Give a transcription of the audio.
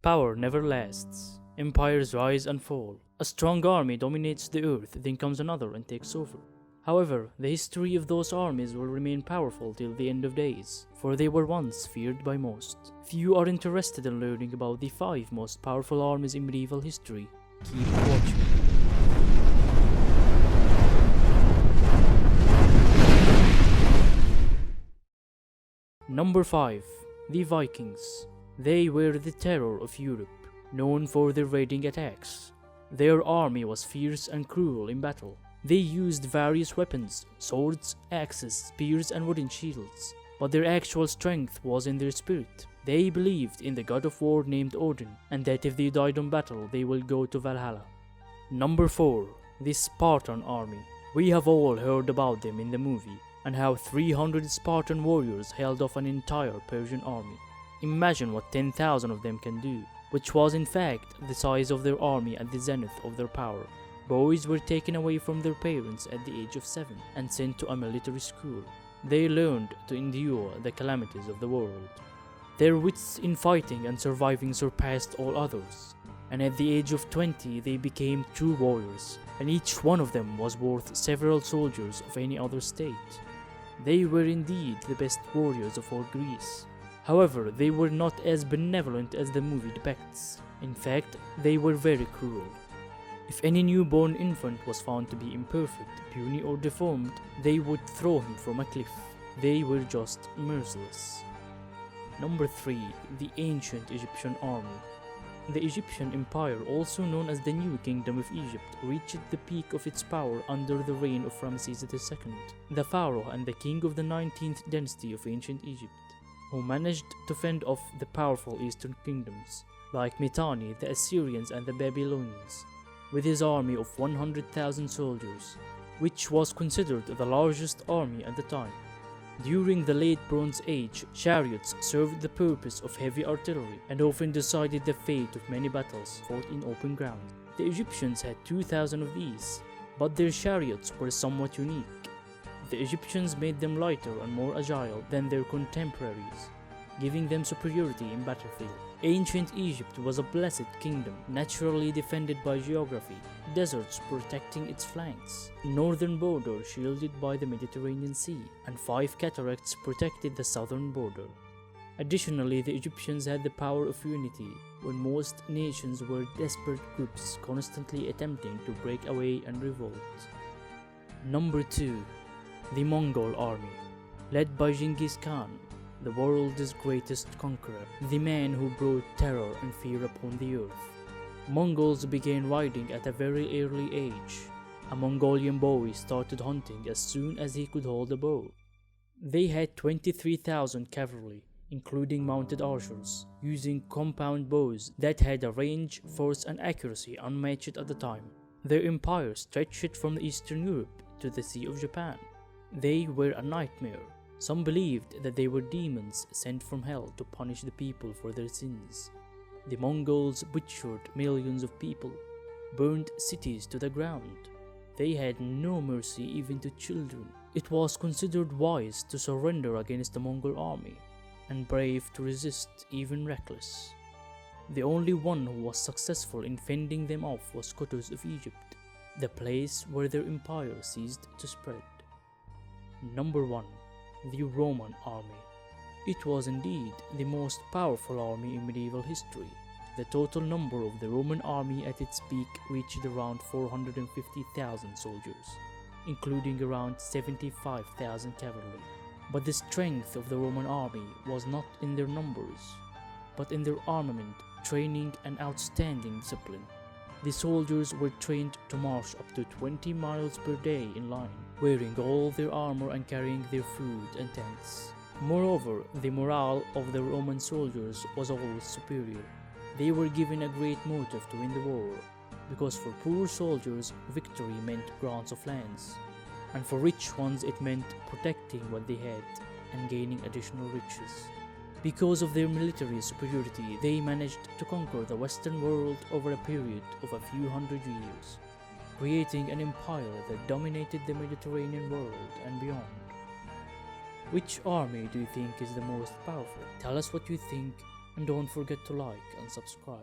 Power never lasts. Empires rise and fall. A strong army dominates the earth, then comes another and takes over. However, the history of those armies will remain powerful till the end of days, for they were once feared by most. If you are interested in learning about the 5 most powerful armies in medieval history, keep watching. Number 5. The Vikings. They were the terror of Europe, known for their raiding attacks. Their army was fierce and cruel in battle. They used various weapons, swords, axes, spears and wooden shields, but their actual strength was in their spirit. They believed in the god of war named Odin, and that if they died on battle they will go to Valhalla. Number 4. The Spartan Army. We have all heard about them in the movie, and how 300 Spartan warriors held off an entire Persian army. Imagine what 10,000 of them can do, which was in fact the size of their army at the zenith of their power. Boys were taken away from their parents at the age of 7 and sent to a military school. They learned to endure the calamities of the world. Their wits in fighting and surviving surpassed all others, and at the age of 20 they became true warriors, and each one of them was worth several soldiers of any other state. They were indeed the best warriors of all Greece. However, they were not as benevolent as the movie depicts. In fact, they were very cruel. If any newborn infant was found to be imperfect, puny or deformed, they would throw him from a cliff. They were just merciless. Number 3. The Ancient Egyptian Army. The Egyptian Empire, also known as the New Kingdom of Egypt, reached the peak of its power under the reign of Ramses II, the pharaoh and the king of the 19th dynasty of ancient Egypt, who managed to fend off the powerful eastern kingdoms, like Mitanni, the Assyrians and the Babylonians, with his army of 100,000 soldiers, which was considered the largest army at the time. During the late Bronze Age, chariots served the purpose of heavy artillery and often decided the fate of many battles fought in open ground. The Egyptians had 2,000 of these, but their chariots were somewhat unique. The Egyptians made them lighter and more agile than their contemporaries, giving them superiority in battlefield. Ancient Egypt was a blessed kingdom, naturally defended by geography, deserts protecting its flanks, northern border shielded by the Mediterranean Sea, and 5 cataracts protected the southern border. Additionally, the Egyptians had the power of unity, when most nations were desperate groups constantly attempting to break away and revolt. Number 2. The Mongol Army. Led by Genghis Khan, the world's greatest conqueror, the man who brought terror and fear upon the earth. Mongols began riding at a very early age. A Mongolian boy started hunting as soon as he could hold a bow. They had 23,000 cavalry, including mounted archers, using compound bows that had a range, force and accuracy unmatched at the time. Their empire stretched from Eastern Europe to the Sea of Japan. They were a nightmare. Some believed that they were demons sent from hell to punish the people for their sins. The Mongols butchered millions of people, burned cities to the ground. They had no mercy even to children. It was considered wise to surrender against the Mongol army, and brave to resist, even reckless. The only one who was successful in fending them off was Qutuz of Egypt, the place where their empire ceased to spread. Number 1. The Roman Army. It was indeed the most powerful army in medieval history. The total number of the Roman army at its peak reached around 450,000 soldiers, including around 75,000 cavalry. But the strength of the Roman army was not in their numbers, but in their armament, training and outstanding discipline. The soldiers were trained to march up to 20 miles per day in line, wearing all their armor and carrying their food and tents. Moreover, the morale of the Roman soldiers was always superior. They were given a great motive to win the war, because for poor soldiers, victory meant grants of lands, and for rich ones it meant protecting what they had and gaining additional riches. Because of their military superiority, they managed to conquer the Western world over a period of a few hundred years, creating an empire that dominated the Mediterranean world and beyond. Which army do you think is the most powerful? Tell us what you think and don't forget to like and subscribe.